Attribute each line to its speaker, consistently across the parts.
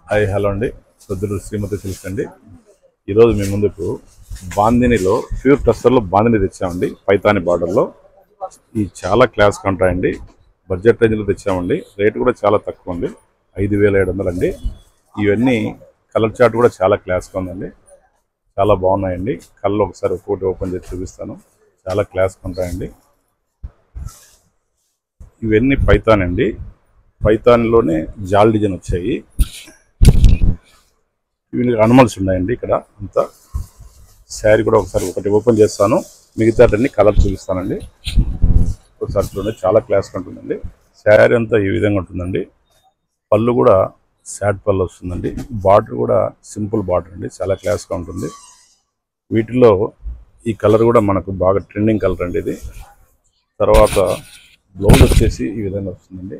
Speaker 1: Hi hello అండి, సొద్దురు శ్రీమతి silks అండి. ఈరోజు మీ ముందుకు బాందినిలో ప్యూర్ టస్సర్లో బాందిని తెచ్చామండి. పైతాని బార్డర్లో ఈ చాలా క్లాస్ ఉంటాయండి. బడ్జెట్ రేంజ్లో తెచ్చామండి. రేటు కూడా చాలా తక్కువ ఉంది, 5700 అండి. ఇవన్నీ కలర్ చార్ట్ కూడా చాలా క్లాస్గా ఉందండి. చాలా బాగున్నాయండి. కళ్ళు ఒకసారి ఒక్కొక్కటి ఓపెన్ చేసి చూపిస్తాను. చాలా క్లాస్గా ఉంటాయండి. ఇవన్నీ పైతాన్ అండి. పైతాన్లోనే జాల్ డిజైన్ వచ్చాయి. ఇవి అనిమల్స్ ఉన్నాయండి. ఇక్కడ అంతా శారీ కూడా ఒకసారి ఒకటి ఓపెన్ చేస్తాను, మిగతాటన్ని కలర్ చూపిస్తానండి. ఒకసారి చూడండి, చాలా క్లాస్గా ఉంటుందండి. శారీ అంతా ఈ విధంగా ఉంటుందండి. పళ్ళు కూడా శాడ్ పళ్ళు వస్తుందండి. బార్డర్ కూడా సింపుల్ బార్డర్ అండి, చాలా క్లాస్గా ఉంటుంది. వీటిలో ఈ కలర్ కూడా మనకు బాగా ట్రెండింగ్ కలర్ అండి ఇది. తర్వాత బ్లౌజ్ వచ్చేసి ఈ విధంగా వస్తుందండి.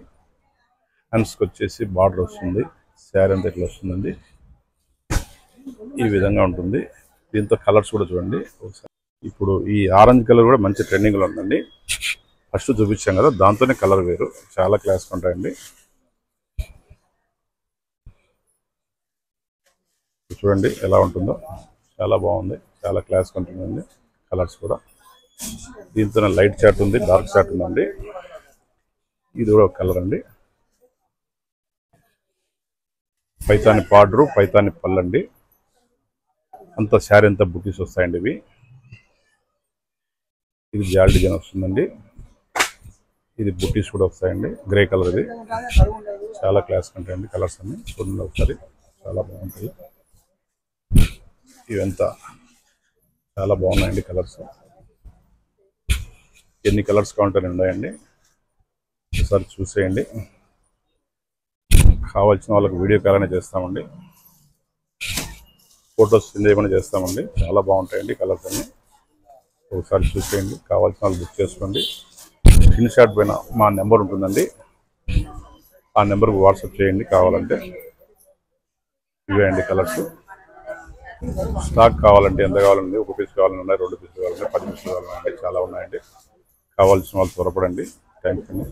Speaker 1: హ్యాండ్స్కి వచ్చేసి బార్డర్ వస్తుంది. శారీ అంతా ఇట్లా వస్తుందండి, ఈ విధంగా ఉంటుంది. దీంతో కలర్స్ కూడా చూడండి ఒకసారి. ఇప్పుడు ఈ ఆరెంజ్ కలర్ కూడా మంచి ట్రెండింగ్లో ఉందండి. ఫస్ట్ చూపించాం కదా, దాంతోనే కలర్ వేరు, చాలా క్లాస్గా ఉంటాయండి. చూడండి ఎలా ఉంటుందో, చాలా బాగుంది, చాలా క్లాస్గా ఉంటుందండి. కలర్స్ కూడా దీంతోనే లైట్ చాట్ ఉంది, డార్క్ చాట్ ఉందండి. ఇది కూడా ఒక కలర్ అండి. పైతాని బార్డరు, పైతాని పళ్ళండి. అంత శారీ అంతా బుటీస్ వస్తాయండి. ఇది జాల్ డిజైన్ వస్తుందండి. ఇది బుటీస్ కూడా వస్తాయండి. గ్రే కలర్, ఇది చాలా క్లాస్ ఉంటాయండి. కలర్స్ అన్ని చూడండి ఒకసారి, చాలా బాగుంటాయి. ఇవంతా చాలా బాగున్నాయండి కలర్స్. ఎన్ని కలర్స్ కావాలంటే ఉన్నాయండి, ఒకసారి చూసేయండి. కావాల్సిన వాళ్ళకి వీడియో కాల్ అనేది చేస్తామండి, ఫొటోస్ సెండ్ చేయమని చేస్తామండి. చాలా బాగుంటాయండి కలర్స్ అన్ని. ఒకసారి చూసేయండి, కావాల్సిన వాళ్ళు బుక్ చేసుకోండి. స్క్రీన్ షాట్ పైన మా నెంబర్ ఉంటుందండి, ఆ నెంబర్కి వాట్సాప్ చేయండి కావాలంటే. ఇవే అండి కలర్స్. స్టాక్ కావాలంటే ఎంత కావాలండి, 1 పీస్ కావాలని ఉన్నాయి, 2 పీసులు కావాలంటే 10 పీసులు కావాలండి, చాలా ఉన్నాయండి. కావాల్సిన వాళ్ళు త్వరపడండి. Thank you.